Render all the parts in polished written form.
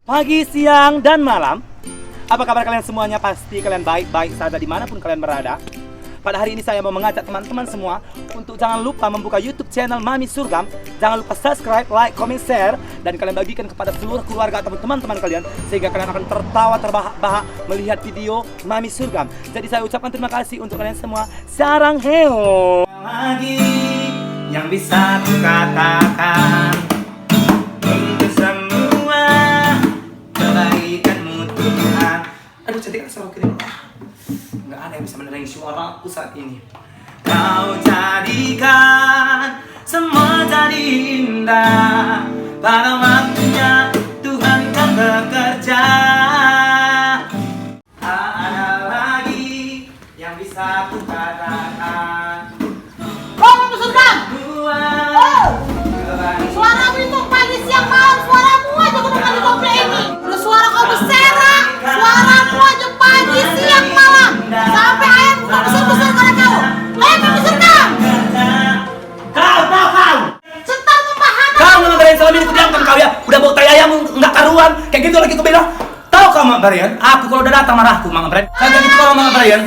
Pagi, siang, dan malam. Apa kabar kalian semuanya? Pasti kalian baik-baik saja dimanapun kalian berada. Pada hari ini saya mau mengajak teman-teman semua untuk jangan lupa membuka YouTube channel Mami Surgam. Jangan lupa subscribe, like, comment, share, dan kalian bagikan kepada seluruh keluarga atau teman-teman kalian sehingga kalian akan tertawa terbahak-bahak melihat video Mami Surgam. Jadi saya ucapkan terima kasih untuk kalian semua. Sarang heo. Lagi yang bisa kukatakan untuk semua kebaikanmu Tuhan. Aduh, cantik suara kita. Nggak ada yang bisa menerangi suaraku saat ini. Kau jadikan semua jadi indah. Pada waktunya Tuhan kan bekerja. Tak ada lagi yang bisa kukatakan. Mami Surgam! Suaramu itu pagi siang malam, suaramu aja kudu di komplek ini. Terus suara kau berserak, suaramu aja pagi siang malam. Sampai ayamku kau besar-besar karena kau. Mami Surgam! Kau! Setar memahami. Kau ngeberin selama ini kudiamkan kau ya. Udah bau tai ayam nggak karuan. Kayak gitu lagi ku bilang. Tahu kau Mak Brian? Aku kalau udah datang marahku Mak Brian. Jangan gitu kau Mak Brian.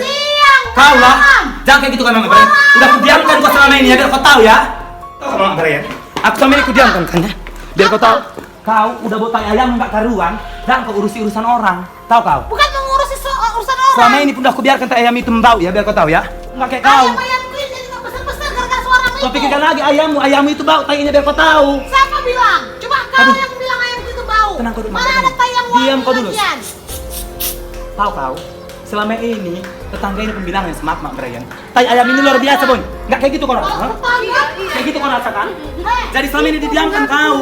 Kau lah. Jangan kayak gitu kau Mak Brian. Udah kudiamkan kau selama ini ya biar kau tahu ya. Tahu kau Mak Brian? Aku selama ini kudiamkan kan ya. Biar kau tahu. Kau udah bau tai ayam nggak karuan. Jangan kau urusi urusan orang. Tahu kau? Bukan mengurusi urusan orang. Selama ini pun udah kubiarkan tai ayam itu membau ya biar kau tahu ya. Nggak kayak kau. Ayam-ayamku ini jadi kau besar-besar gara-gara suaramu itu. Kau pikirkan lagi ayammu itu bau tainya biar kau tahu. Siapa bilang? Coba kau Aduh. yang bilang ayamku itu bau. Tenang kau dulu. Mana ada tai yang wangi Diam kau dulu. lagian? Tahu kau, selama ini tetangga ini pembilangan semak Mak Brian. Tai ayam ini luar biasa boy. Nggak kayak gitu kau rasa? Oh, tetangga. Kayak gitu kau rasakan? Jadi selama ini didiamkan kau.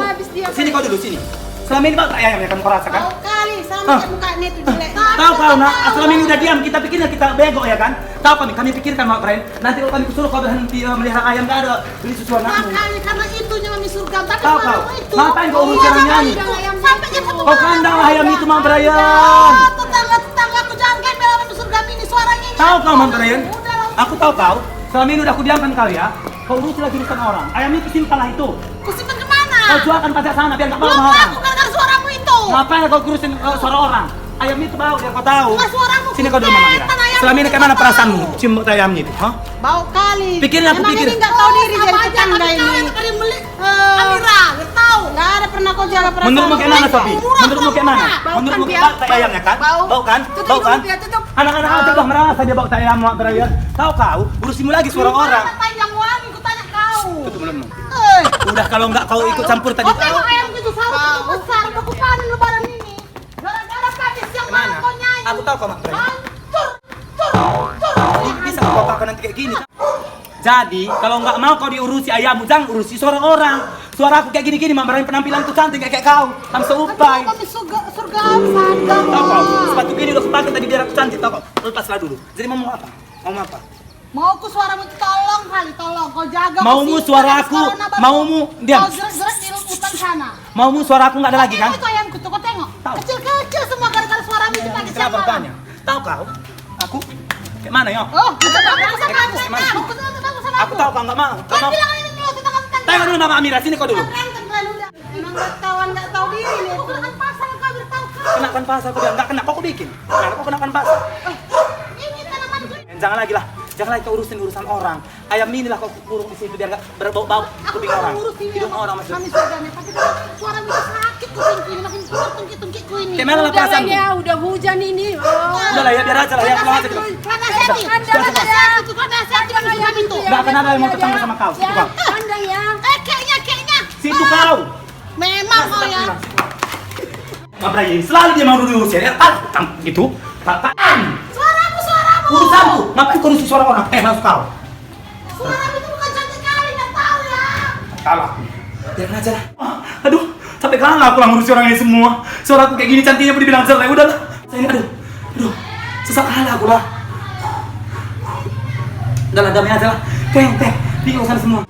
Sini kau dulu sini. Selama ini bau tai ayam yang kamu rasakan? Bau kali, sama mukanya itu jelek. Tahu kau nak, selama ini udah diam kita pikirnya kita bego ya kan? Tahu kami pikirkan Mak Brian. Nanti kalau kami suruh kau berhenti melihara ayam nggak ada beli susu anakmu. Makanya karena itunya Mami Surgam, tapi Tahu kau? suaramu itu. Ngapain kau urus orang nyanyi? Sampai jam 1 Kau malam. kandang ayam itu Mak Brian. Tetangga aku jangan kayak bela Mami Surgam ini suaranya. Tahu kau Mak Brian? Udah lah. Aku tahu kau. Selama ini udah aku diamkan kau ya. Kau urusi lagi urusan orang. Ayam itu simpan lah itu. Kusimpan kemana? Kau jualkan pada sana biar nggak bau Belum sama orang. laku gara-gara suaramu itu. Ngapain kau kurusin suara orang? Ayam itu bau biar kau tahu. Bukan suaramu. Sini kau dulu Mama Mira. Kelihatan ayam Selama ini itu kayak mana bau. perasaanmu cium tai ayamnya itu? Hah? Bau kali. Pikirin aku Emang pikir. ini nggak tahu diri jadi Sama aja, tetangga tapi ini. kau yang tadi beli. Amira, nggak tahu. Nggak ada pernah kau jaga perasaan. Menurutmu kayak mana Sofi? Murah, Menurutmu kayak mana? murah. Menurutmu Bau kan, kayak Pia? tai ayamnya kan? Bau. Bau kan? Tutup Bau kan? dulu, Pia, tutup. Anak-anak aja udah merasa dia bau tai ayam Mak Brian. Tahu kau? Urusimu lagi suara orang. Mana tai yang wangi? Ku tanya kau. Tutup mulutmu. Eh. Udah kalau nggak kau ikut campur tadi. Oh, tengok ayam itu sarung itu besar, udah ku panen lebaran ini. Gara-gara pagi siang malam Mana? kau nyanyi. Aku tahu kau Mak Brian. Hancur, cur. Bisa kau pakai nanti kayak gini. Jadi, kalau nggak mau kau diurusi ayammu, jangan urusi suara orang. Suara aku kayak gini-gini, Mak Brian penampilanku cantik kayak kau. Kamu seupai. Kami surga sadar. Tahu kau, sepatu gini udah kupakai tadi biar aku cantik, tahu kau. Lepaslah dulu. Jadi mau apa? Mau apa? Mauku suaramu itu tolong kali, tolong kau jaga. Maumu posisi suaraku, corona baru. maumu diam. Kau gerak-gerak di hutan sana. Maumu suara aku nggak ada lagi kan? Tengok itu ayamku tuh, kau tengok. Tahu. Kecil-kecil semua gara-gara suaramu itu pagi siang Kenapa malam. tanya? Tahu kau? Aku kayak mana ya? Oh, kita bagus sama aku. Gimana? Aku bagus sama Aku tahu kau nggak mau. Kau Kau mau? bilang ini dulu tentang Tengok dulu Mama Amira, sini kau dulu. Emang nggak tahu diri nih. Aku kenakan pasal kau biar tahu kau. Kenakan pasal kau bilang nggak kena, kok kau bikin? Kenapa kau kenakan pasal? Ini tanamanku. Jangan lagi lah. Jangan lagi kau urusin urusan orang. Ayam ini lah kau kurung di situ biar nggak berbau-bau Aku kuping mau orang. ngurus ini. Hidung orang maksudnya. Kami surganya, tapi suaramu itu sakit kupingku ini makin keluar tungkik-tungkikku ini. Kayak mana lah Udah lah perasaanmu? ya, udah hujan ini. Oh. Udah lah ya, biar aja lah ya. Pulang aja dulu. Nasihati, nasihati kami itu. Nggak akan ada yang mau tetangga sama kau. Situ kau. Pandang ya. Kayaknya. Situ kau. Memang kau ya. Mak Brian selalu dia mau diusir ya. Gitu. Tahan. Suaramu. Urusanku. Ngapain kau urusi suara orang? Masuk kau. Suaramu itu bukan cantik kali, nggak tahu ya. Kalah. Biar aja lah. Aduh, sampai kalah aku lah ngurusi orang ini semua. Suara aku kayak gini cantiknya pun dibilang jelek. Udah lah. Saya ini aduh. Sesak kalah aku lah. Udah lah, damai aja lah. Teh, bingung sana semua.